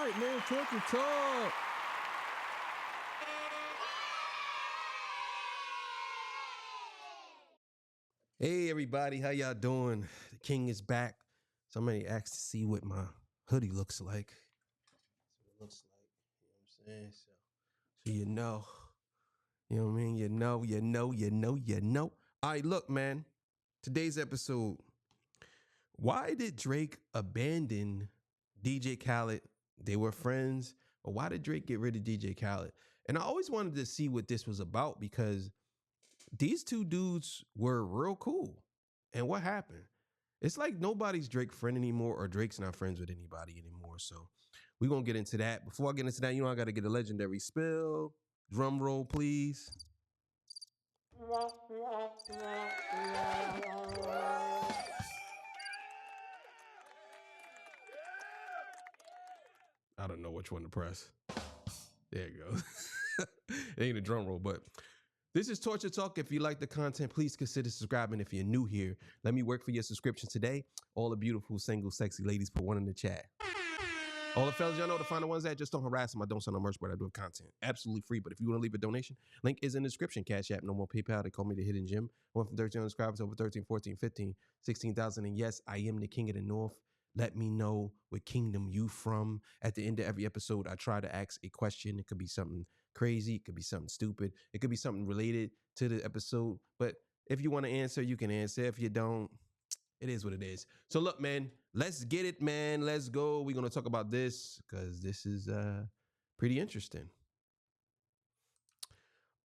right, man. Torture talk. Hey, everybody. How y'all doing? The king is back. Somebody asked to see what my hoodie looks like. That's what it looks like. You know what I'm saying? So you know. You know what I mean? You know. All right, look, man. Today's episode. Why did Drake abandon DJ Khaled? They were friends. Or why did Drake get rid of DJ Khaled? And I always wanted to see what this was about because these two dudes were real cool. And what happened? It's like nobody's Drake's friend anymore, or Drake's not friends with anybody anymore. So we're going to get into that. Before I get into that, I got to get a legendary spill. Drum roll, please. I don't know which one to press. There you go. It ain't a drum roll, but this is Torture Talk. If you like the content, please consider subscribing. If you're new here, let me work for your subscription today. All the beautiful, single, sexy ladies, put one in the chat. All the fellas, y'all know to find the ones that just don't harass them. I don't sell no merch, but I do have content. Absolutely free. But if you want to leave a donation, link is in the description. Cash App, no more PayPal. They call me the Hidden Gem. I went from 13 subscribers over 13, 14, 15, 16,000. And yes, I am the king of the North. Let me know what kingdom you from. At the end of every episode, I try to ask a question. It could be something crazy. It could be something stupid. It could be something related to the episode. But if you want to answer, you can answer. If you don't, it is what it is. So look, man, let's get it, man. Let's go. We're going to talk about this because this is pretty interesting.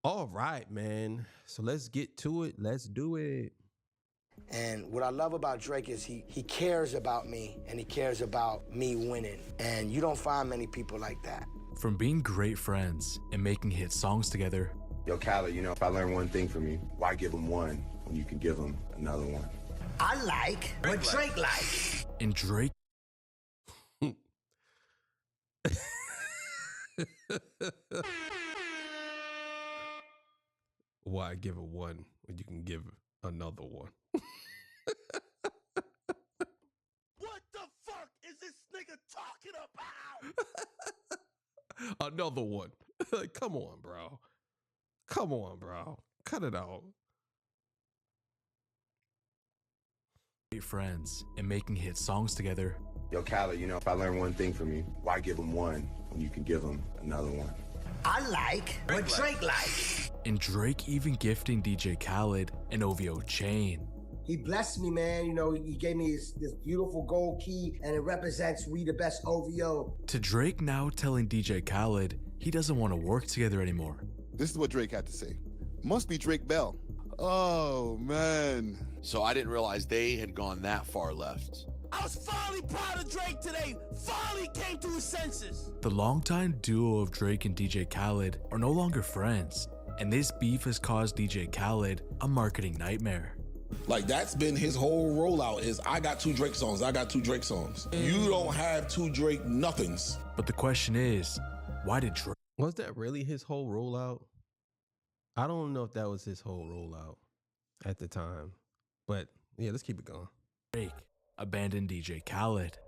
All right, man. So let's get to it. Let's do it. And what I love about Drake is he cares about me and he cares about me winning. And you don't find many people like that. From being great friends and making hit songs together. Yo, Khaled, if I learn one thing from you, why give him one when you can give him another one? I like what Drake likes. And Drake Why give it one when you can give another one? What the fuck is this nigga talking about? Another one. Like, come on, bro. Come on, bro. Cut it out. great friends and making hit songs together. Yo, Khaled, if I learn one thing from you, why give him one when you can give him another one? I like what Drake likes. And Drake even gifting DJ Khaled an OVO chain. He blessed me, man. He gave me this beautiful gold key, and it represents we the best OVO. To Drake now telling DJ Khaled he doesn't want to work together anymore. This is what Drake had to say. Must be Drake Bell. Oh, man. So I didn't realize they had gone that far left. I was finally proud of Drake today. Finally came to his senses. The longtime duo of Drake and DJ Khaled are no longer friends, and this beef has caused DJ Khaled a marketing nightmare. Like, that's been his whole rollout is, I got two Drake songs, I got two Drake songs. You don't have two Drake nothings. But the question is, why did Drake... Was that really his whole rollout? I don't know if that was his whole rollout at the time. But yeah, let's keep it going. Drake abandoned DJ Khaled.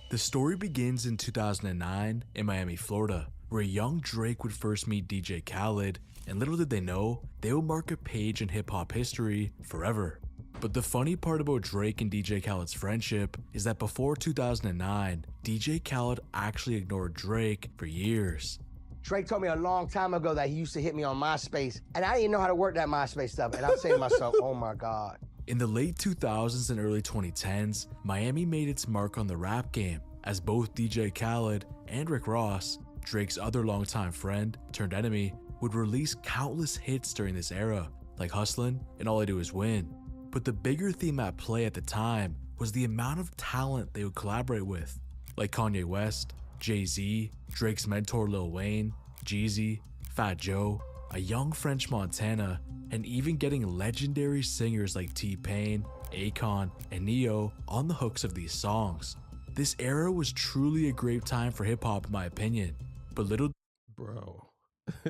The story begins in 2009 in Miami, Florida, where young Drake would first meet DJ Khaled, and little did they know, they would mark a page in hip-hop history forever. But the funny part about Drake and DJ Khaled's friendship is that before 2009, DJ Khaled actually ignored Drake for years. Drake told me a long time ago that he used to hit me on MySpace, and I didn't know how to work that MySpace stuff, and I'm saying to myself, oh my God. In the late 2000s and early 2010s, Miami made its mark on the rap game, as both DJ Khaled and Rick Ross, Drake's other longtime friend turned enemy, would release countless hits during this era, like Hustlin' and All I Do Is Win. But the bigger theme at play at the time was the amount of talent they would collaborate with, like Kanye West, Jay-Z, Drake's mentor Lil Wayne, Jeezy, Fat Joe, a young French Montana, and even getting legendary singers like T-Pain, Akon, and Neo on the hooks of these songs. This era was truly a great time for hip-hop in my opinion, but little... Bro,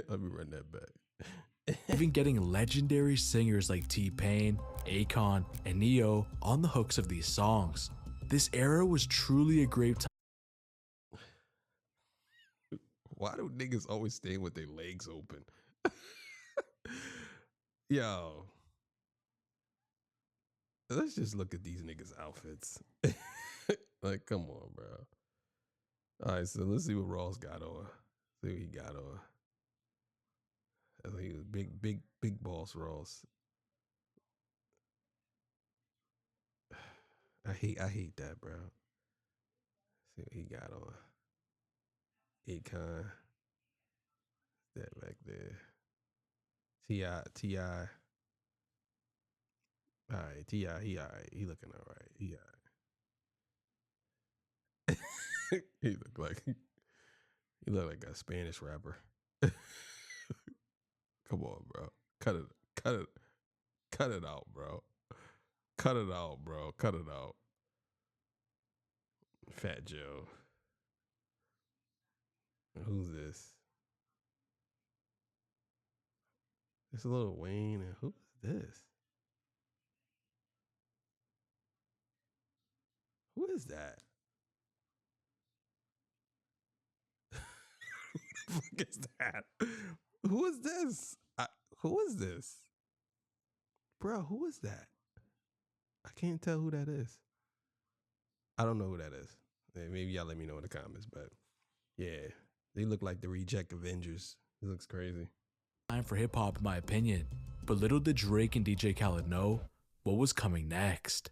let me run that back. Even getting legendary singers like T-Pain, Akon, and Neo on the hooks of these songs. This era was truly a great time. Why do niggas always stay with their legs open? Yo. Let's just look at these niggas' outfits. Like, come on, bro. All right, so let's see what Ross got on. See what he got on. I think he was big boss Ross. I hate that, bro. See what he got on. Akon. That back there. T.I. All right, T.I. He all right. He looking all right. He all right. he look like a Spanish rapper. Come on, bro. Cut it out, bro. Cut it out, bro. Cut it out. Fat Joe. Who's this? It's Lil Wayne, and who's this? Who is that? Who the fuck is that? Who is this? Who is this? Bro, who is that? I can't tell who that is. I don't know who that is. Maybe y'all let me know in the comments, but yeah, they look like the reject Avengers. It looks crazy. Time for hip hop, in my opinion. But little did Drake and DJ Khaled know what was coming next.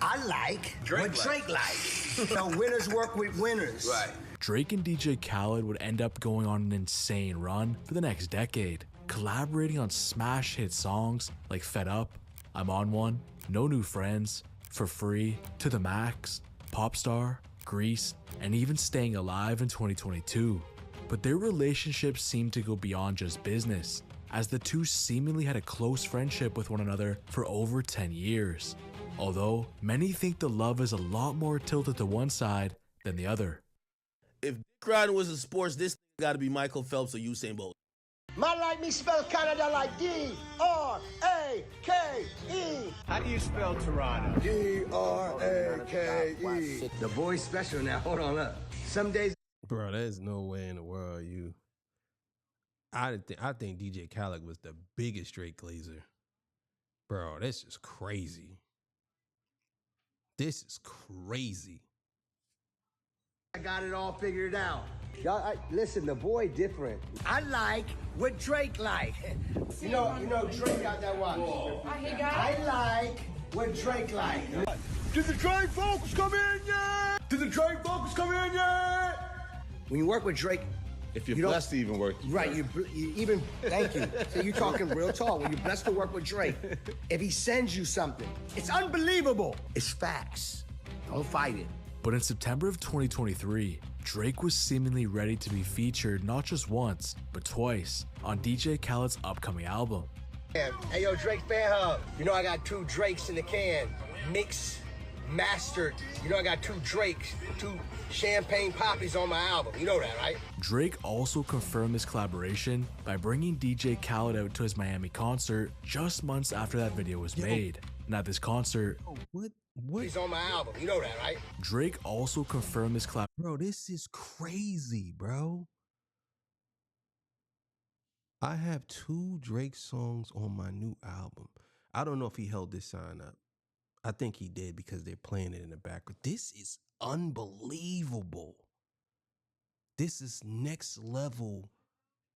I like what Drake likes. Winners work with winners. Right. Drake and DJ Khaled would end up going on an insane run for the next decade, collaborating on smash hit songs like Fed Up, I'm On One, No New Friends, For Free, To The Max, Popstar, Grease, and even Staying Alive in 2022. But their relationship seemed to go beyond just business, as the two seemingly had a close friendship with one another for over 10 years. Although, many think the love is a lot more tilted to one side than the other. If dick riding was a sports, this got to be Michael Phelps or Usain Bolt. Man like me spell Canada like D-R-A-K-E. How do you spell Toronto? D-R-A-K-E. The boy's special now. Hold on up. Some days. Bro, there's no way in the world I think DJ Khaled was the biggest Drake glazer. Bro, this is crazy. This is crazy. I got it all figured out. Y'all, listen, the boy different. I like what Drake like. You know, Drake got that watch. I like what Drake like. Did the Drake vocals come in yet? Did the Drake vocals come in yet? When you work with Drake, If you're you don't- blessed to even work. right? You even thank you. So you talking real tall. When you're blessed to work with Drake, if he sends you something, it's unbelievable. It's facts. Don't fight it. But in September of 2023, Drake was seemingly ready to be featured not just once, but twice on DJ Khaled's upcoming album. Hey, yo, Drake Fan Hub. You know I got 2 Drakes in the can. Mixed, mastered. You know I got 2 Drakes, 2 champagne poppies on my album. You know that, right? Drake also confirmed this collaboration by bringing DJ Khaled out to his Miami concert just months after that video was made. And at this concert, What? He's on my album. You know that, right? Drake also confirmed this collaboration. Bro, this is crazy, bro. I have 2 Drake songs on my new album. I don't know if he held this sign up. I think he did because they're playing it in the background. This is unbelievable. This is next level.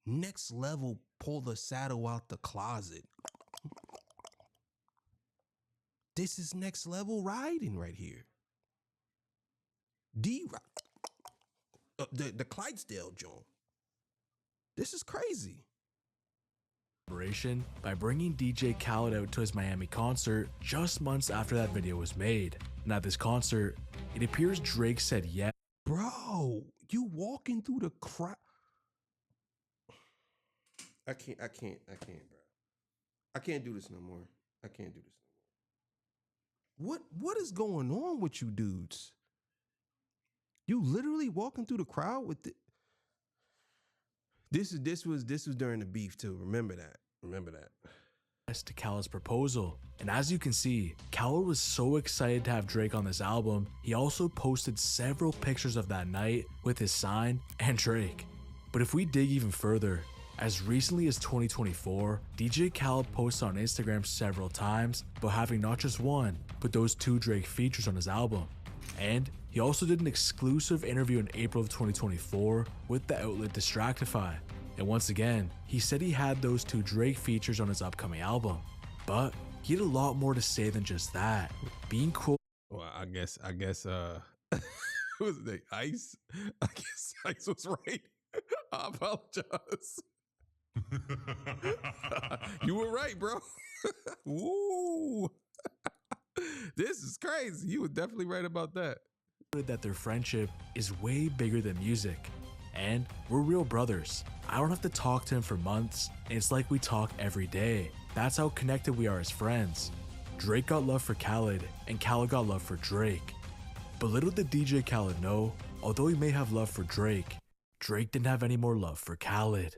Next level, pull the saddle out the closet. This is next level riding right here. The Clydesdale joint. This is crazy. By bringing DJ Khaled out to his Miami concert just months after that video was made. And at this concert, it appears Drake said yes. Bro, you walking through the crowd. I can't, bro. I can't do this no more. I can't do this no more. What is going on with you dudes? You literally walking through the crowd with it. This was during the beef too. Remember that. to Khaled's proposal. And as you can see, Khaled was so excited to have Drake on this album, he also posted several pictures of that night with his sign and Drake. But if we dig even further, as recently as 2024, DJ Khaled posted on Instagram several times about having not just one, but those 2 Drake features on his album. And he also did an exclusive interview in April of 2024 with the outlet Distractify. And once again, he said he had those 2 Drake features on his upcoming album. But he had a lot more to say than just that. Being quoted. Well, I guess who was the Ice? I guess Ice was right. I apologize. You were right, bro. Woo. This is crazy. You were definitely right about that. That their friendship is way bigger than music. And we're real brothers. I don't have to talk to him for months, and it's like we talk every day. That's how connected we are as friends. Drake got love for Khaled, and Khaled got love for Drake. But little did DJ Khaled know, although he may have love for Drake, Drake didn't have any more love for Khaled.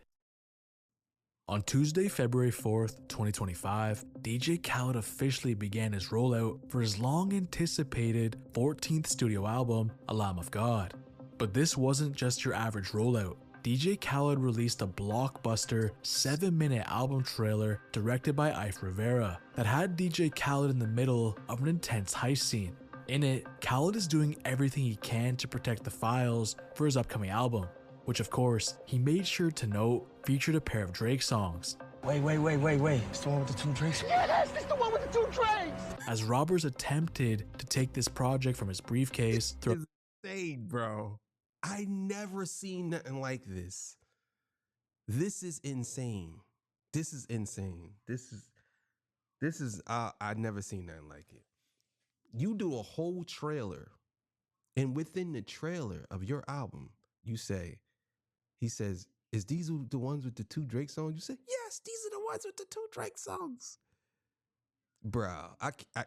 On Tuesday, February 4th, 2025, DJ Khaled officially began his rollout for his long-anticipated 14th studio album, A Lamb of God. But this wasn't just your average rollout. DJ Khaled released a blockbuster 7-minute album trailer directed by Ike Rivera that had DJ Khaled in the middle of an intense heist scene. In it, Khaled is doing everything he can to protect the files for his upcoming album, which of course, he made sure to note featured a pair of Drake songs. Wait. It's the one with the 2 Drakes? Yes, it's the one with the 2 Drakes! As robbers attempted to take this project from his briefcase through Insane, bro. I never seen nothing like this. This is insane. This is insane. I've never seen nothing like it. You do a whole trailer, and within the trailer of your album, he says, is these the ones with the 2 Drake songs? You say, yes, these are the ones with the 2 Drake songs. Bro,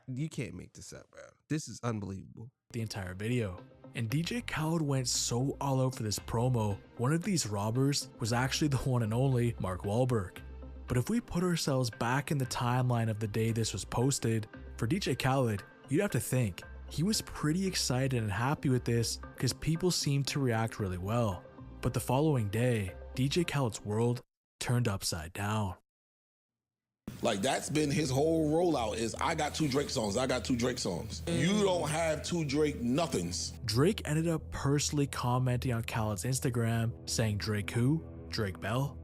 you can't make this up, bro. This is unbelievable. The entire video. And DJ Khaled went so all out for this promo, one of these robbers was actually the one and only Mark Wahlberg. But if we put ourselves back in the timeline of the day this was posted, for DJ Khaled, you'd have to think he was pretty excited and happy with this because people seemed to react really well. But the following day, DJ Khaled's world turned upside down. Like, that's been his whole rollout is, I got 2 Drake songs, I got 2 Drake songs. You don't have 2 Drake nothings. Drake ended up personally commenting on Khaled's Instagram, saying Drake who? Drake Bell?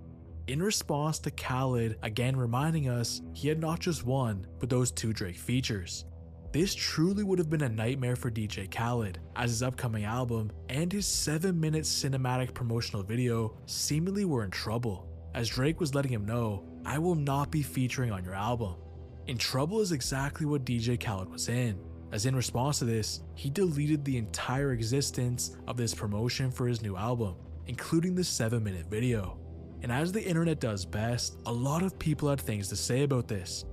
In response to Khaled again reminding us he had not just one, but those 2 Drake features. This truly would have been a nightmare for DJ Khaled, as his upcoming album and his 7-minute cinematic promotional video seemingly were in trouble, as Drake was letting him know, I will not be featuring on your album. In trouble is exactly what DJ Khaled was in, as in response to this, he deleted the entire existence of this promotion for his new album, including the 7-minute video. And as the internet does best, a lot of people had things to say about this.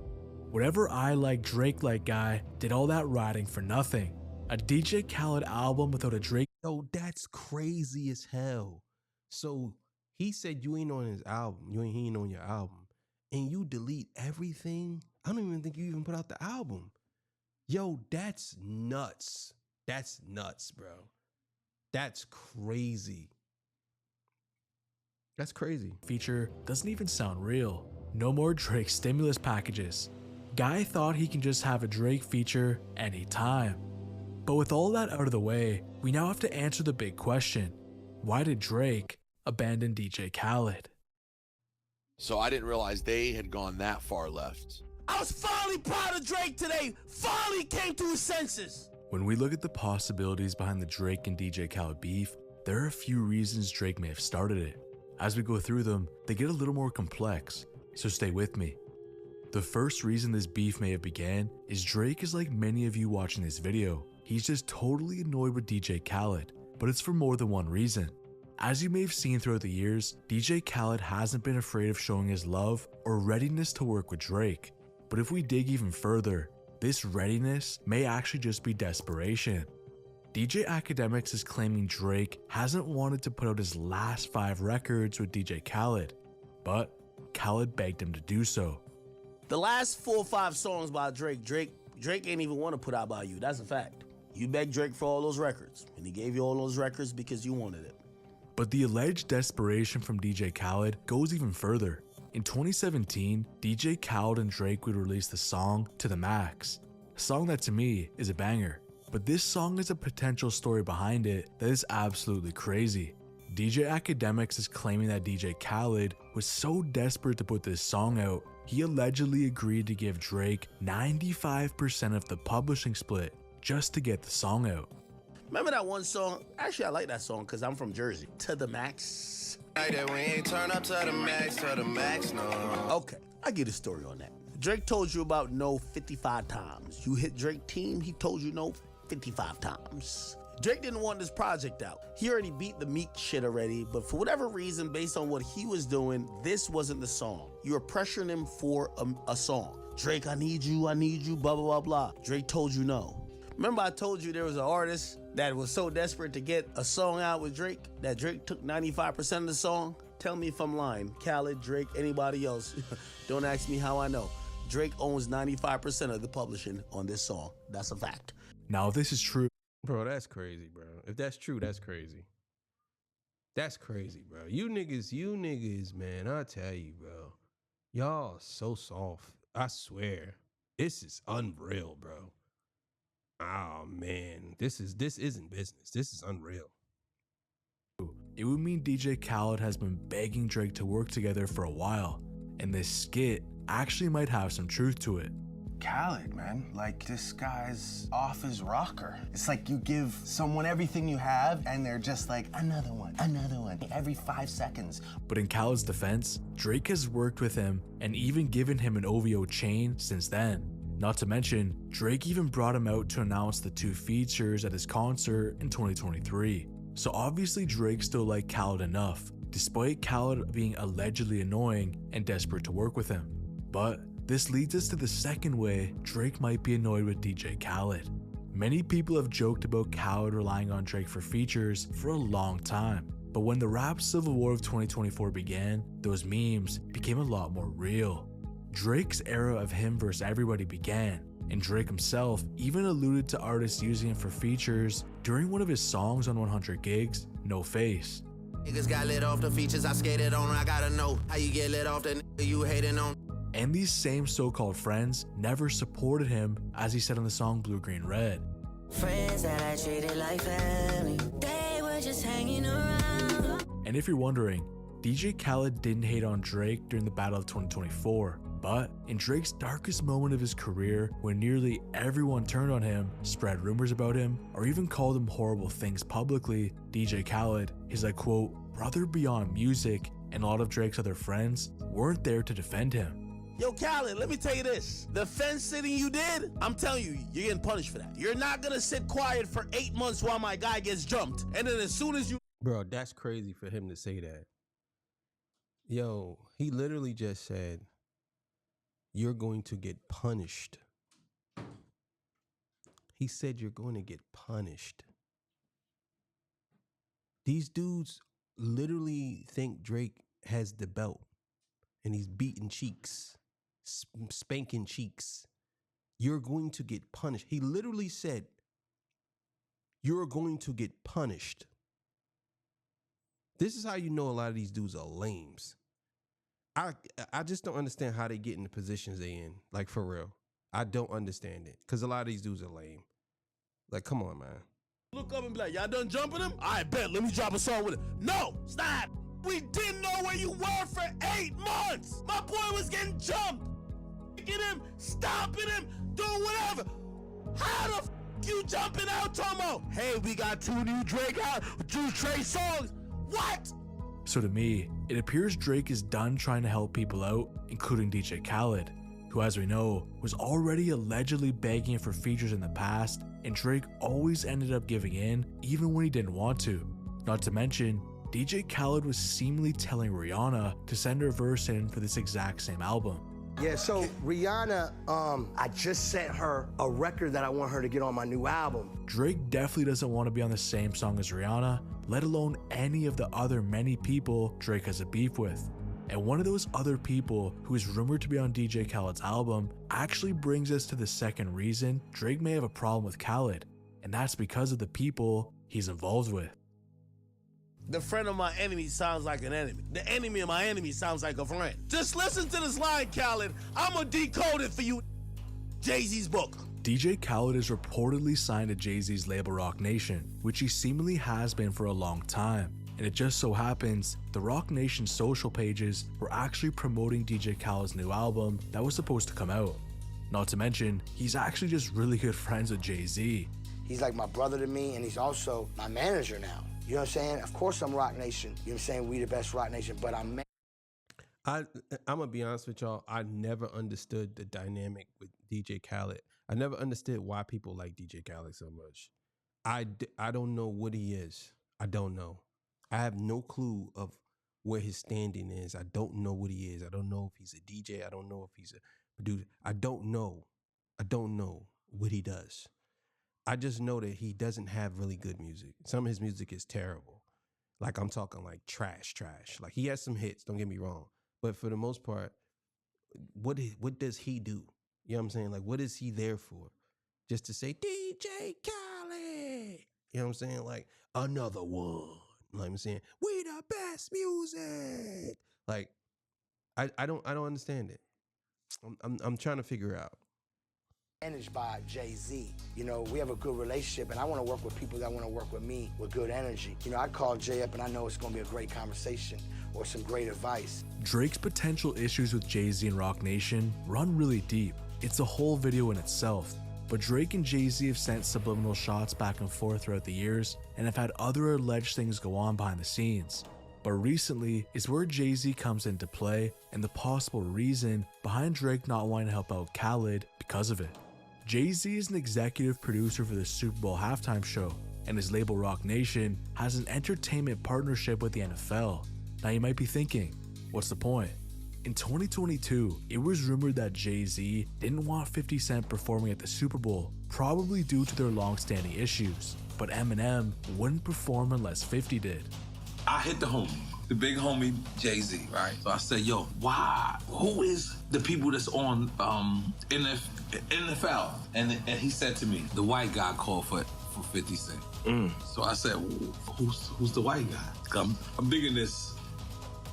Whatever I like Drake like guy did all that writing for nothing. A DJ Khaled album without a Drake. Yo, that's crazy as hell. So he said you ain't on his album, he ain't on your album, and you delete everything. I don't even think you even put out the album. Yo, that's nuts. That's nuts, bro. That's crazy. That's crazy. Feature doesn't even sound real. No more Drake stimulus packages. Guy thought he can just have a Drake feature anytime. But with all that out of the way, we now have to answer the big question. Why did Drake abandon DJ Khaled? So I didn't realize they had gone that far left. I was finally proud of Drake today. Finally came to his senses. When we look at the possibilities behind the Drake and DJ Khaled beef, there are a few reasons Drake may have started it. As we go through them, they get a little more complex, so stay with me. The first reason this beef may have began is Drake is like many of you watching this video. He's just totally annoyed with DJ Khaled, but it's for more than one reason. As you may have seen throughout the years, DJ Khaled hasn't been afraid of showing his love or readiness to work with Drake. But if we dig even further, this readiness may actually just be desperation. DJ Academics is claiming Drake hasn't wanted to put out his last 5 records with DJ Khaled, but Khaled begged him to do so. The last 4 or 5 songs by Drake ain't even want to put out by you. That's a fact. You begged Drake for all those records, and he gave you all those records because you wanted it. But the alleged desperation from DJ Khaled goes even further. In 2017, DJ Khaled and Drake would release the song To The Max, a song that to me is a banger. But this song has a potential story behind it that is absolutely crazy. DJ Academics is claiming that DJ Khaled was so desperate to put this song out, he allegedly agreed to give Drake 95% of the publishing split just to get the song out. Remember that one song? Actually, I like that song because I'm from Jersey. To the Max. Turn up to the max, no. Okay, I'll give you the story on that. Drake told you about no 55 times. You hit Drake team, he told you no 55 times. Drake didn't want this project out. He already beat the Meek shit already, but for whatever reason, based on what he was doing, this wasn't the song. You were pressuring him for a song. Drake, I need you, blah, blah, blah, blah. Drake told you no. Remember I told you there was an artist that was so desperate to get a song out with Drake that Drake took 95% of the song? Tell me if I'm lying. Khaled, Drake, anybody else. Don't ask me how I know. Drake owns 95% of the publishing on this song. That's a fact. Now, if this is true, Bro, that's crazy, bro. If that's true, that's crazy. That's crazy, bro. You niggas, man, I tell you, bro. Y'all so soft. I swear. This is unreal, bro. Oh, man. This isn't business. This is unreal. it would mean DJ Khaled has been begging Drake to work together for a while, and this skit actually might have some truth to it. Khaled, man, like this guy's off his rocker. It's like you give someone everything you have and they're just like, another one, every 5 seconds. But in Khaled's defense, Drake has worked with him and even given him an OVO chain since then. Not to mention, Drake even brought him out to announce the 2 features at his concert in 2023. So obviously Drake still liked Khaled enough, despite Khaled being allegedly annoying and desperate to work with him. But this leads us to the second way Drake might be annoyed with DJ Khaled. Many people have joked about Khaled relying on Drake for features for a long time, but when the rap civil war of 2024 began, those memes became a lot more real. Drake's era of him versus everybody began, and Drake himself even alluded to artists using him for features during one of his songs on 100 Gigs, No Face. Niggas got lit off the features I skated on, I gotta know how you get lit off the nigga you hating on. And these same so-called friends never supported him, as he said on the song Blue Green Red. Friends that I treated like family, they were just hanging around. And if you're wondering, DJ Khaled didn't hate on Drake during the battle of 2024, but in Drake's darkest moment of his career, when nearly everyone turned on him, spread rumors about him, or even called him horrible things publicly, DJ Khaled, his like quote, brother beyond music, and a lot of Drake's other friends weren't there to defend him. Yo, Khaled, let me tell you this. The fence sitting you did, I'm telling you, you're getting punished for that. You're not gonna sit quiet for 8 months while my guy gets jumped. And then as soon as you... Bro, that's crazy for him to say that. Yo, he literally just said, you're going to get punished. He said you're going to get punished. These dudes literally think Drake has the belt and he's beating cheeks, spanking cheeks. You're going to get punished. He literally said, you're going to get punished. This is how you know a lot of these dudes are lames. I just don't understand how they get in the positions they in. Like, for real. I don't understand it. Because a lot of these dudes are lame. Like, come on, man. Look up and be like, y'all done jumping him? I bet, let me drop a song with him. No, stop. We didn't know where you were for 8 months. My boy was getting jumped. Get him, stopping him, doing whatever. How the f you jumping out, Tomo? Hey, we got 2 new Drake songs. What? So to me, it appears Drake is done trying to help people out, including DJ Khaled, who, as we know, was already allegedly begging for features in the past, and Drake always ended up giving in even when he didn't want to. Not to mention, DJ Khaled was seemingly telling Rihanna to send her verse in for this exact same album. Yeah, so Rihanna, I just sent her a record that I want her to get on my new album. Drake definitely doesn't want to be on the same song as Rihanna, let alone any of the other many people Drake has a beef with. And one of those other people who is rumored to be on DJ Khaled's album actually brings us to the second reason Drake may have a problem with Khaled, and that's because of the people he's involved with. The friend of my enemy sounds like an enemy. The enemy of my enemy sounds like a friend. Just listen to this line, Khaled. I'ma decode it for you. Jay-Z's book. DJ Khaled is reportedly signed to Jay-Z's label Roc Nation, which he seemingly has been for a long time. And it just so happens, the Roc Nation social pages were actually promoting DJ Khaled's new album that was supposed to come out. Not to mention, he's actually just really good friends with Jay-Z. He's like my brother to me, and he's also my manager now. You know what I'm saying? Of course I'm Roc Nation. You know what I'm saying? We the best Roc Nation, but I'm gonna be honest with y'all. I never understood the dynamic with DJ Khaled. I never understood why people like DJ Khaled so much. I don't know what he is. I don't know. I have no clue of where his standing is. I don't know what he is. I don't know if he's a DJ. I don't know if he's a producer. I don't know what he does. I just know that he doesn't have really good music. Some of his music is terrible. Like, I'm talking like trash. Like, he has some hits, don't get me wrong. But for the most part, what does he do? You know what I'm saying? Like, what is he there for? Just to say, DJ Khaled. You know what I'm saying? Like, another one. You know what I'm saying? We the best music. Like, I don't understand it. I'm trying to figure out. managed by Jay-Z. You know, we have a good relationship, and I want to work with people that want to work with me with good energy. You know, I call Jay up, and I know it's going to be a great conversation or some great advice. Drake's potential issues with Jay-Z and Roc Nation run really deep. It's a whole video in itself. But Drake and Jay-Z have sent subliminal shots back and forth throughout the years and have had other alleged things go on behind the scenes. But recently is where Jay-Z comes into play and the possible reason behind Drake not wanting to help out Khaled because of it. Jay-Z is an executive producer for the Super Bowl halftime show, and his label Roc Nation has an entertainment partnership with the NFL. Now you might be thinking, what's the point? In 2022, it was rumored that Jay-Z didn't want 50 Cent performing at the Super Bowl, probably due to their long-standing issues, but Eminem wouldn't perform unless 50 did. I hit the homie, the big homie Jay-Z, right? So I said, yo, why? Who is the people that's on NFL? And he said to me, the white guy called for 50 Cent. So I said, who's the white guy? I'm digging this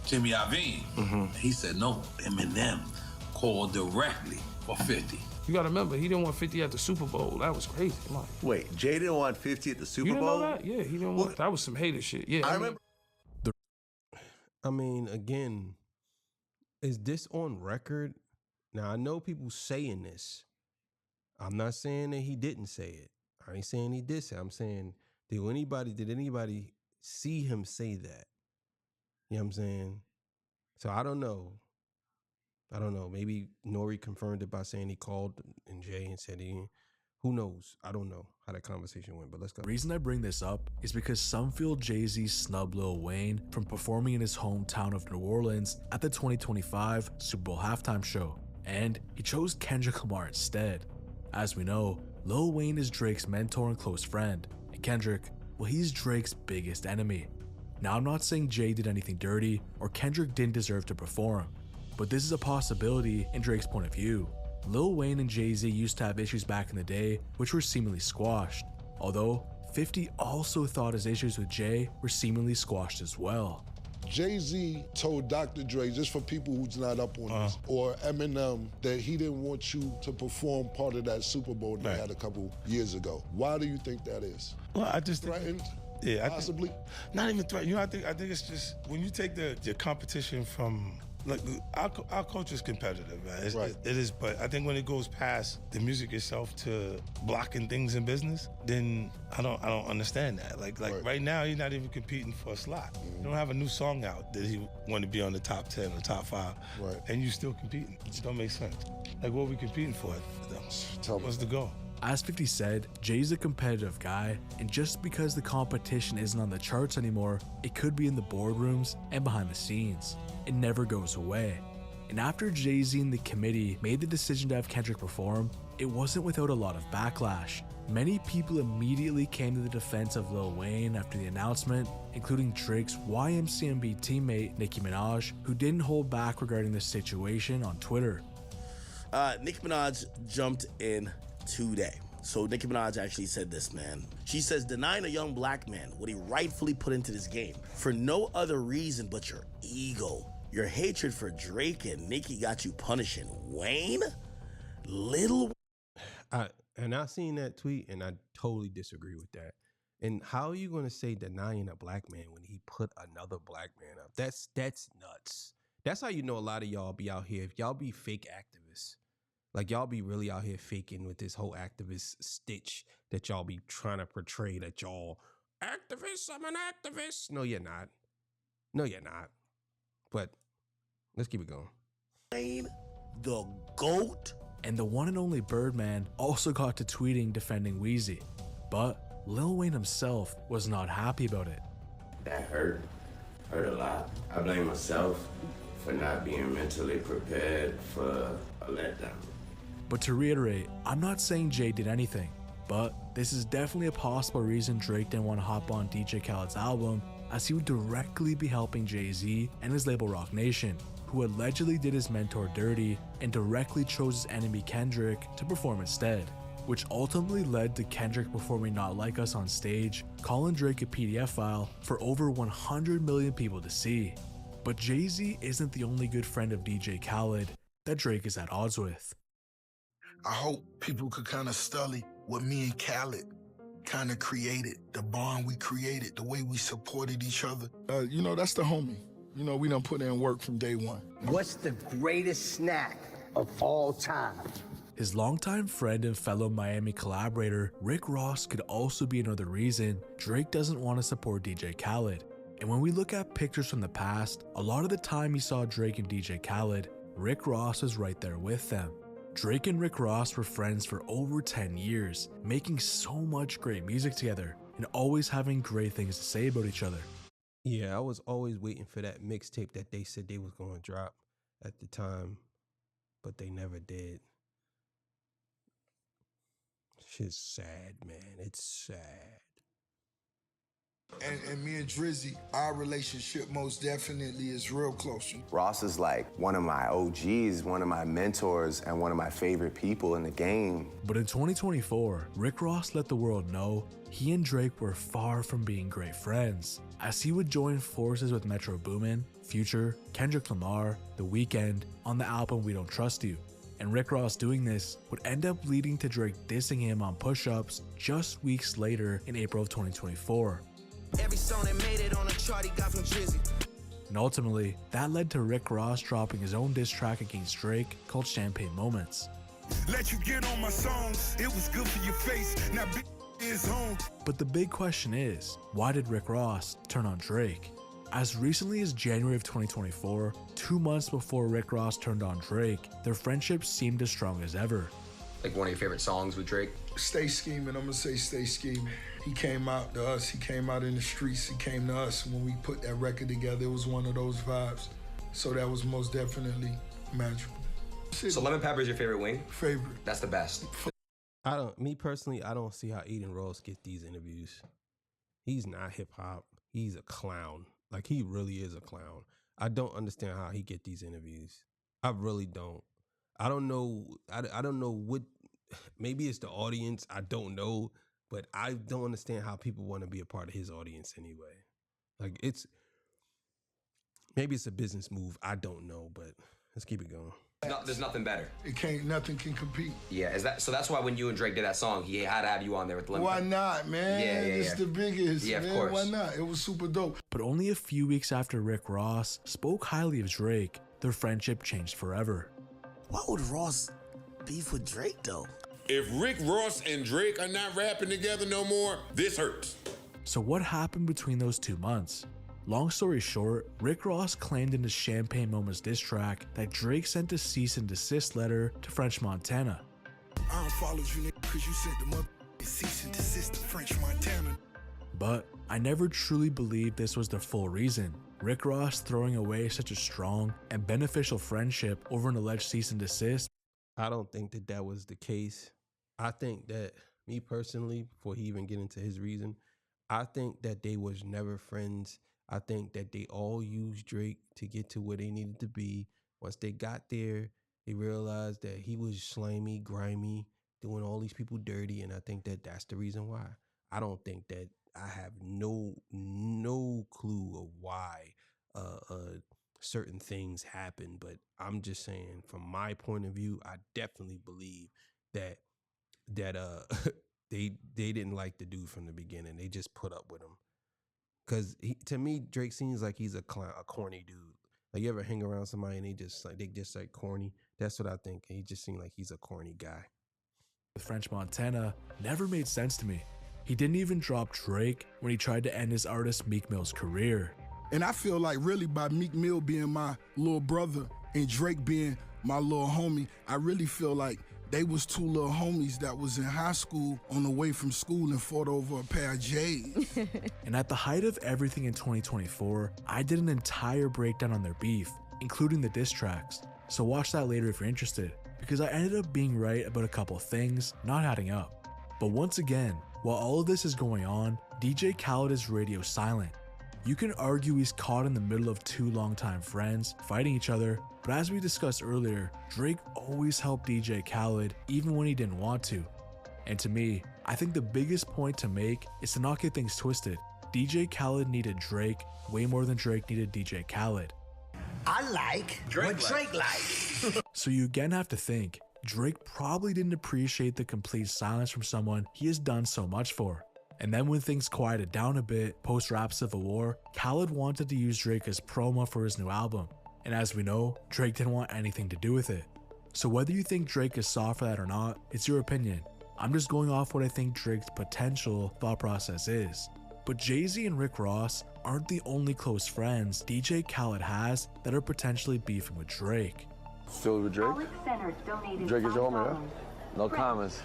Jimmy Iovine. He said, no, Eminem called directly for 50. You gotta remember, he didn't want 50 at the Super Bowl. That was crazy. Come on. Wait, Jay didn't want 50 at the Super Bowl? You didn't know that? Yeah, he didn't want. That was some hater shit. Yeah, I remember. I mean, again, is this on record? Now, I know people saying this. I'm not saying that he didn't say it. I ain't saying he did say it. I'm saying, did anybody see him say that? You know what I'm saying? So I don't know. Maybe Nori confirmed it by saying he called and Jay and said who knows? I don't know how that conversation went, but let's go. The reason I bring this up is because some feel Jay-Z snubbed Lil Wayne from performing in his hometown of New Orleans at the 2025 Super Bowl halftime show, and he chose Kendrick Lamar instead. As we know, Lil Wayne is Drake's mentor and close friend, and Kendrick, well, he's Drake's biggest enemy. Now, I'm not saying Jay did anything dirty or Kendrick didn't deserve to perform, but this is a possibility in Drake's point of view. Lil Wayne and Jay-Z used to have issues back in the day, which were seemingly squashed, although 50 also thought his issues with Jay were seemingly squashed as well. Jay-Z told Dr. Dre, just for people who's not up on this, or Eminem, that he didn't want you to perform part of that Super Bowl they had a couple years ago. Why do you think that is? Well, I just threatened. Yeah, possibly. Not even threatened. You know, I think it's just when you take the competition from. Like our culture is competitive, man. It is, but I think when it goes past the music itself to blocking things in business, then I don't understand that. Like right now, he's not even competing for a slot. You don't have a new song out that he want to be on the top 10 or top 5, and you still competing. It just don't make sense. Like, what are we competing for? What's the goal? As 50 said, Jay's a competitive guy, and just because the competition isn't on the charts anymore, it could be in the boardrooms and behind the scenes. It never goes away. And after Jay-Z and the committee made the decision to have Kendrick perform, it wasn't without a lot of backlash. Many people immediately came to the defense of Lil Wayne after the announcement, including Drake's YMCMB teammate Nicki Minaj, who didn't hold back regarding the situation on Twitter. Nicki Minaj jumped in today. So Nicki Minaj actually said this, man. She says, denying a young black man what he rightfully put into this game for no other reason but your ego. Your hatred for Drake and Nicki got you punishing Wayne? Lil. And I seen that tweet and I totally disagree with that. And how are you going to say denying a black man when he put another black man up? That's nuts. That's how you know a lot of y'all be out here. If y'all be fake activists, like y'all be really out here faking with this whole activist stitch that y'all be trying to portray that y'all activists, I'm an activist. No, you're not. No, you're not. But let's keep it going. Wayne, the GOAT. And the one and only Birdman also got to tweeting defending Weezy. But Lil Wayne himself was not happy about it. That hurt a lot. I blame myself for not being mentally prepared for a letdown. But to reiterate, I'm not saying Jay did anything, but this is definitely a possible reason Drake didn't want to hop on DJ Khaled's album, as he would directly be helping Jay-Z and his label Roc Nation, who allegedly did his mentor dirty and directly chose his enemy Kendrick to perform instead, which ultimately led to Kendrick performing Not Like Us on stage, calling Drake a PDF file for over 100 million people to see. But Jay-Z isn't the only good friend of DJ Khaled that Drake is at odds with. I hope people could kind of study what me and Khaled kind of created, the bond we created, the way we supported each other. You know, that's the homie. You know, we done put in work from day one. What's the greatest snack of all time? His longtime friend and fellow Miami collaborator, Rick Ross, could also be another reason Drake doesn't want to support DJ Khaled. And when we look at pictures from the past, a lot of the time he saw Drake and DJ Khaled, Rick Ross was right there with them. Drake and Rick Ross were friends for over 10 years, making so much great music together and always having great things to say about each other. Yeah, I was always waiting for that mixtape that they said they was going to drop at the time, but they never did. Shit's sad, man. It's sad. And me and Drizzy, our relationship most definitely is real close. Ross is like one of my OGs, one of my mentors, and one of my favorite people in the game. But in 2024, Rick Ross let the world know he and Drake were far from being great friends, as he would join forces with Metro Boomin, Future, Kendrick Lamar, The Weeknd on the album We Don't Trust You. And Rick Ross doing this would end up leading to Drake dissing him on push-ups just weeks later in April of 2024. Every song that made it on a chart he got from Drizzy. And ultimately, that led to Rick Ross dropping his own diss track against Drake called Champagne Moments. Let you get on my songs, it was good for your face, now big is home. But the big question is, why did Rick Ross turn on Drake? As recently as January of 2024, 2 months before Rick Ross turned on Drake, their friendship seemed as strong as ever. Like one of your favorite songs with Drake? Stay Scheming, I'm gonna say Stay Scheming. He came out to us, he came out in the streets, he came to us. When we put that record together, it was one of those vibes. So that was most definitely magical. So Lemon Pepper is your favorite wing? Favorite. That's the best. Me personally, I don't see how Eden Rose get these interviews. He's not hip hop. He's a clown. Like, he really is a clown. I don't understand how he get these interviews. I really don't. I don't know. I don't know what, maybe it's the audience. I don't know, but I don't understand how people want to be a part of his audience anyway. Like, maybe it's a business move. I don't know, but let's keep it going. There's nothing better. Nothing can compete. Yeah, so that's why when you and Drake did that song, he had to have you on there with the Lemon Why Pepper. not, man? Yeah. It's the biggest, yeah, man. Of course. Why not? It was super dope. But only a few weeks after Rick Ross spoke highly of Drake, their friendship changed forever. Why would Ross beef with Drake, though? If Rick Ross and Drake are not rapping together no more, this hurts. So what happened between those 2 months? Long story short, Rick Ross claimed in his Champagne Moments diss track that Drake sent a cease and desist letter to French Montana. I don't follow you because you sent the mother cease and desist to French Montana. But I never truly believed this was the full reason. Rick Ross throwing away such a strong and beneficial friendship over an alleged cease and desist. I don't think that was the case. I think that me personally, before he even get into his reason, I think that they was never friends. I think that they all used Drake to get to where they needed to be. Once they got there, they realized that he was slimy, grimy, doing all these people dirty, and I think that that's the reason why. I don't think that I have no clue of why certain things happen, but I'm just saying from my point of view, I definitely believe that they didn't like the dude from the beginning. They just put up with him. Cause to me, Drake seems like he's a corny dude. Like you ever hang around somebody and they just like corny. That's what I think. He just seemed like he's a corny guy. With French Montana never made sense to me. He didn't even drop Drake when he tried to end his artist Meek Mill's career. And I feel like really by Meek Mill being my little brother and Drake being my little homie, I really feel like they was two little homies that was in high school on the way from school and fought over a pair of J's. And at the height of everything in 2024, I did an entire breakdown on their beef, including the diss tracks. So watch that later if you're interested, because I ended up being right about a couple things not adding up. But once again, while all of this is going on, DJ Khaled is radio silent. You can argue he's caught in the middle of two longtime friends fighting each other, but as we discussed earlier, Drake always helped DJ Khaled even when he didn't want to. And to me, I think the biggest point to make is to not get things twisted. DJ Khaled needed Drake way more than Drake needed DJ Khaled. I like what Drake likes. So you again have to think, Drake probably didn't appreciate the complete silence from someone he has done so much for. And then when things quieted down a bit post-rap Civil War, Khaled wanted to use Drake as promo for his new album. And as we know, Drake didn't want anything to do with it. So whether you think Drake is soft for that or not, it's your opinion. I'm just going off what I think Drake's potential thought process is. But Jay-Z and Rick Ross aren't the only close friends DJ Khaled has that are potentially beefing with Drake. Still with Drake? Drake is your homie, yeah? No comments.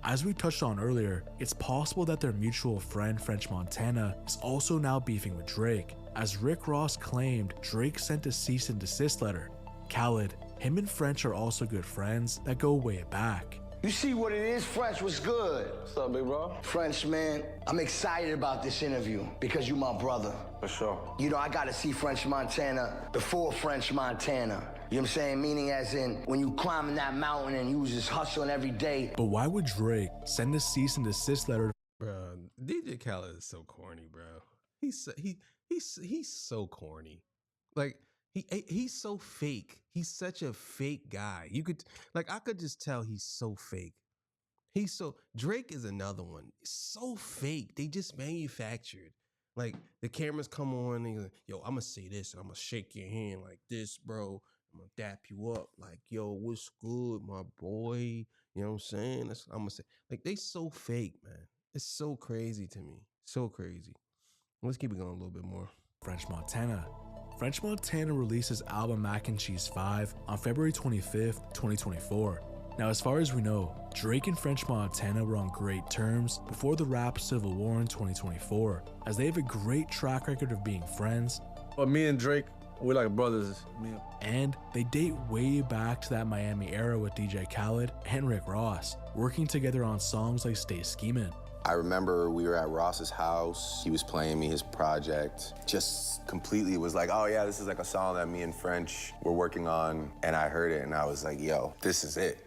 As we touched on earlier, it's possible that their mutual friend French Montana is also now beefing with Drake, as Rick Ross claimed Drake sent a cease and desist letter. Khaled, him and French are also good friends that go way back. You see what it is, French? What's good? What's up, big bro? French, man, I'm excited about this interview because you my brother. For sure. You know, I gotta see French Montana before French Montana. You know what I'm saying? Meaning as in, when you climbing that mountain and you was just hustling every day. But why would Drake send a cease and desist letter? Bro, DJ Khaled is so corny, bro. He's so corny. Like, he's so fake. He's such a fake guy. You could, like, I could just tell he's so fake. Drake is another one. So fake. They just manufactured. Like, the cameras come on and like, yo, I'm gonna say this and I'm gonna shake your hand like this, bro. I'm gonna dap you up. Like, yo, what's good, my boy? You know what I'm saying? That's what I'm gonna say. Like, they so fake, man. It's so crazy to me. So crazy. Let's keep it going a little bit more. French Montana. French Montana released his album Mac and Cheese 5 on February 25th, 2024. Now, as far as we know, Drake and French Montana were on great terms before the rap Civil War in 2024, as they have a great track record of being friends. But me and Drake, we're like brothers. And they date way back to that Miami era with DJ Khaled and Rick Ross, working together on songs like Stay Schemin'. I remember we were at Ross's house. He was playing me his project. Just completely was like, oh yeah, this is like a song that me and French were working on. And I heard it and I was like, yo, this is it.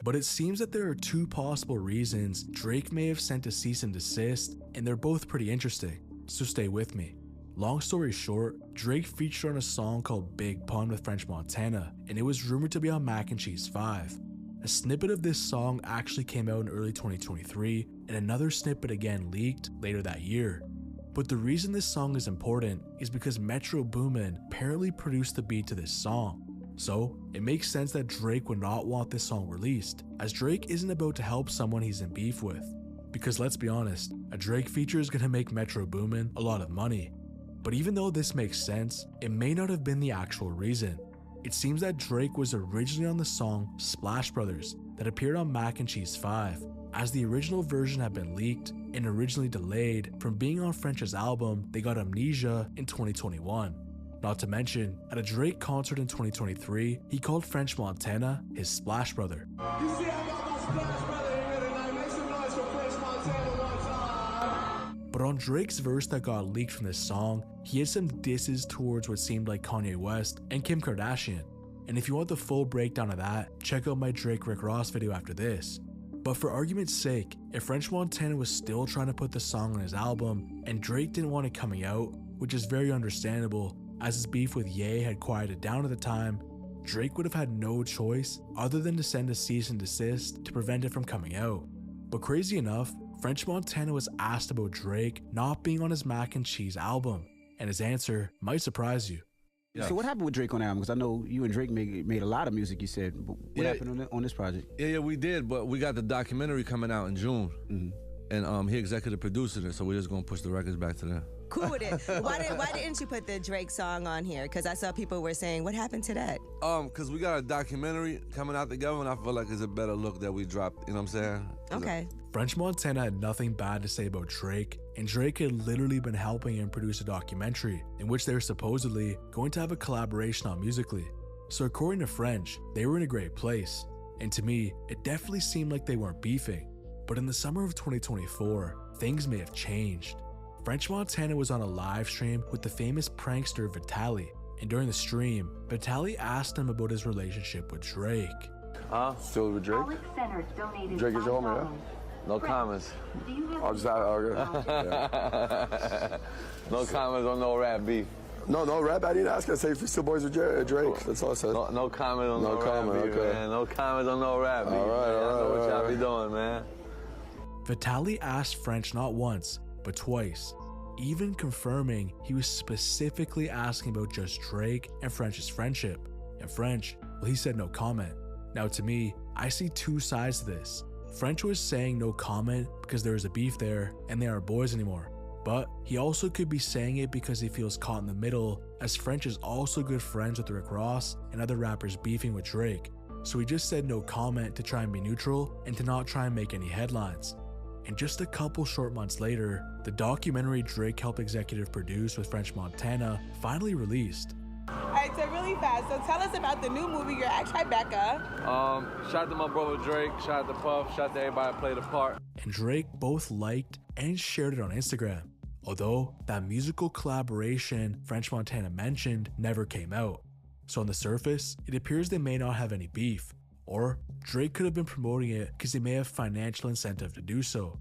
But it seems that there are two possible reasons Drake may have sent a cease and desist, and they're both pretty interesting, so stay with me. Long story short, Drake featured on a song called Big Pun with French Montana, and it was rumored to be on Mac and Cheese 5. A snippet of this song actually came out in early 2023, and another snippet again leaked later that year. But the reason this song is important is because Metro Boomin apparently produced the beat to this song. So, it makes sense that Drake would not want this song released, as Drake isn't about to help someone he's in beef with. Because let's be honest, a Drake feature is gonna make Metro Boomin a lot of money. But even though this makes sense, it may not have been the actual reason. It seems that Drake was originally on the song Splash Brothers that appeared on Mac and Cheese 5, as the original version had been leaked and originally delayed from being on French's album They Got Amnesia in 2021. Not to mention, at a Drake concert in 2023, he called French Montana his Splash Brother. You see, I got my Splash Brother here tonight. Make some noise for on Drake's verse that got leaked from this song, he had some disses towards what seemed like Kanye West and Kim Kardashian. And if you want the full breakdown of that, check out my Drake Rick Ross video after this. But for argument's sake, if French Montana was still trying to put the song on his album, and Drake didn't want it coming out, which is very understandable, as his beef with Ye had quieted down at the time, Drake would have had no choice other than to send a cease and desist to prevent it from coming out. But crazy enough, French Montana was asked about Drake not being on his Mac and Cheese album, and his answer might surprise you. Yeah. So what happened with Drake on the album? Because I know you and Drake made a lot of music, you said. But what happened on this project? Yeah, we did, but we got the documentary coming out in June. And he executive produced it, so we're just gonna push the records back to them. Cool with it. Why didn't you put the Drake song on here? Because I saw people were saying, what happened to that? Because we got a documentary coming out together, and I feel like it's a better look that we dropped, you know what I'm saying? Okay. French Montana had nothing bad to say about Drake, and Drake had literally been helping him produce a documentary in which they were supposedly going to have a collaboration on musically. So according to French, they were in a great place, and to me, it definitely seemed like they weren't beefing. But in the summer of 2024, things may have changed. French Montana was on a live stream with the famous prankster Vitaly, and during the stream, Vitaly asked him about his relationship with Drake. Still with Drake? Drake is your homie, yeah? No comments. I'll just no comments on no rap beef. No rap. I didn't ask. I say if you still boys with Drake. That's all I said. No comment on no rap beef, man. No comments on no rap beef. All right. I know what y'all be doing, man. Vitaly asked French not once, but twice, even confirming he was specifically asking about just Drake and French's friendship. And French, well, he said no comment. Now to me, I see two sides to this. French was saying no comment because there was a beef there and they aren't boys anymore. But he also could be saying it because he feels caught in the middle, as French is also good friends with Rick Ross and other rappers beefing with Drake. So he just said no comment to try and be neutral and to not try and make any headlines. And just a couple short months later, the documentary Drake helped executive produce with French Montana finally released. Alright, so really fast, so tell us about the new movie, you're at Tribeca. Shout out to my brother Drake, shout out to Puff, shout out to everybody that played a part. And Drake both liked and shared it on Instagram, although that musical collaboration French Montana mentioned never came out. So on the surface, it appears they may not have any beef, or Drake could have been promoting it because he may have financial incentive to do so.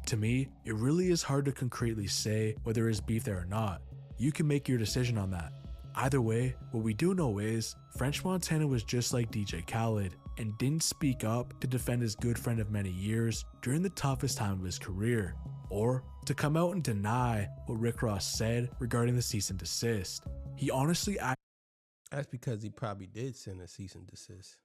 To me, it really is hard to concretely say whether there is beef there or not. You can make your decision on that. Either way, what we do know is French Montana was just like DJ Khaled and didn't speak up to defend his good friend of many years during the toughest time of his career, or to come out and deny what Rick Ross said regarding the cease and desist. He honestly That's because he probably did send a cease and desist.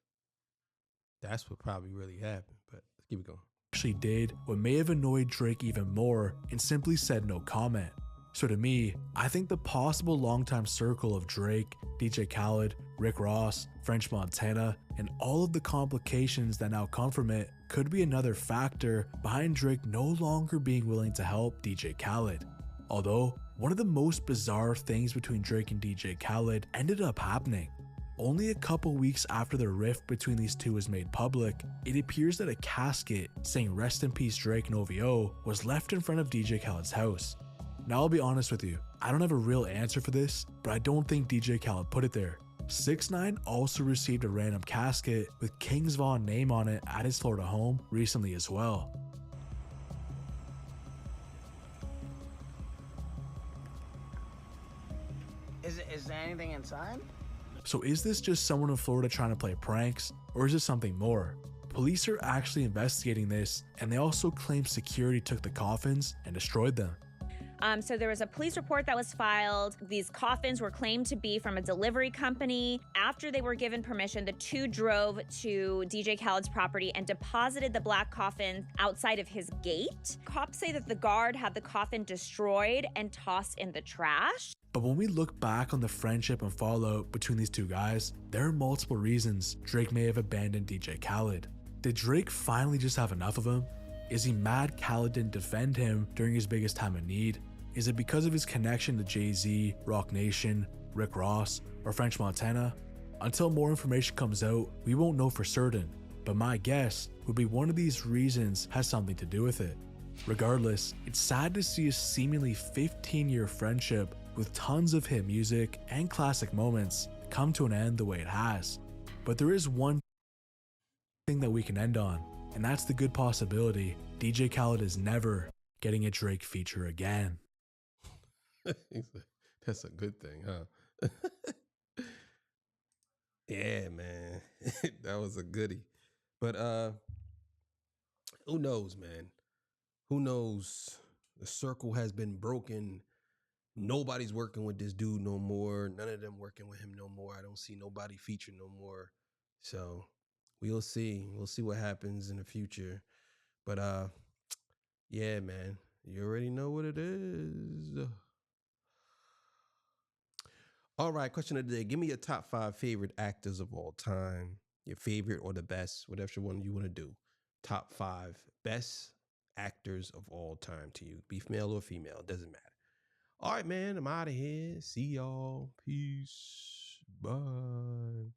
That's what probably really happened, but let's keep it going. Actually did what may have annoyed Drake even more and simply said no comment. So to me, I think the possible longtime circle of Drake, DJ Khaled, Rick Ross, French Montana, and all of the complications that now come from it could be another factor behind Drake no longer being willing to help DJ Khaled. Although, one of the most bizarre things between Drake and DJ Khaled ended up happening. Only a couple weeks after the rift between these two was made public, it appears that a casket saying "Rest in Peace Drake and OVO" was left in front of DJ Khaled's house. Now I'll be honest with you, I don't have a real answer for this, but I don't think DJ Khaled put it there. 6ix9ine also received a random casket with King's Von name on it at his Florida home recently as well. Is there anything inside? So is this just someone in Florida trying to play pranks, or is it something more? Police are actually investigating this, and they also claim security took the coffins and destroyed them. So there was a police report that was filed. These coffins were claimed to be from a delivery company. After they were given permission, the two drove to DJ Khaled's property and deposited the black coffin outside of his gate. Cops say that the guard had the coffin destroyed and tossed in the trash. But when we look back on the friendship and fallout between these two guys, there are multiple reasons Drake may have abandoned DJ Khaled. Did Drake finally just have enough of him? Is he mad Khaled didn't defend him during his biggest time of need? Is it because of his connection to Jay-Z, Rock Nation, Rick Ross, or French Montana? Until more information comes out, we won't know for certain, but my guess would be one of these reasons has something to do with it. Regardless, it's sad to see a seemingly 15-year friendship with tons of hit music and classic moments come to an end the way it has. But there is one thing that we can end on, and that's the good possibility DJ Khaled is never getting a Drake feature again. That's a good thing, huh? Yeah, man. That was a goodie. But who knows, man? Who knows? The circle has been broken. Nobody's working with this dude no more. None of them working with him no more. I don't see nobody featured no more. So we'll see. We'll see what happens in the future. But yeah, man. You already know what it is. All right, question of the day. Give me your top 5 favorite actors of all time. Your favorite or the best, whatever one you want to do. Top 5 best actors of all time to you. Be male or female, it doesn't matter. All right, man, I'm out of here. See y'all. Peace. Bye.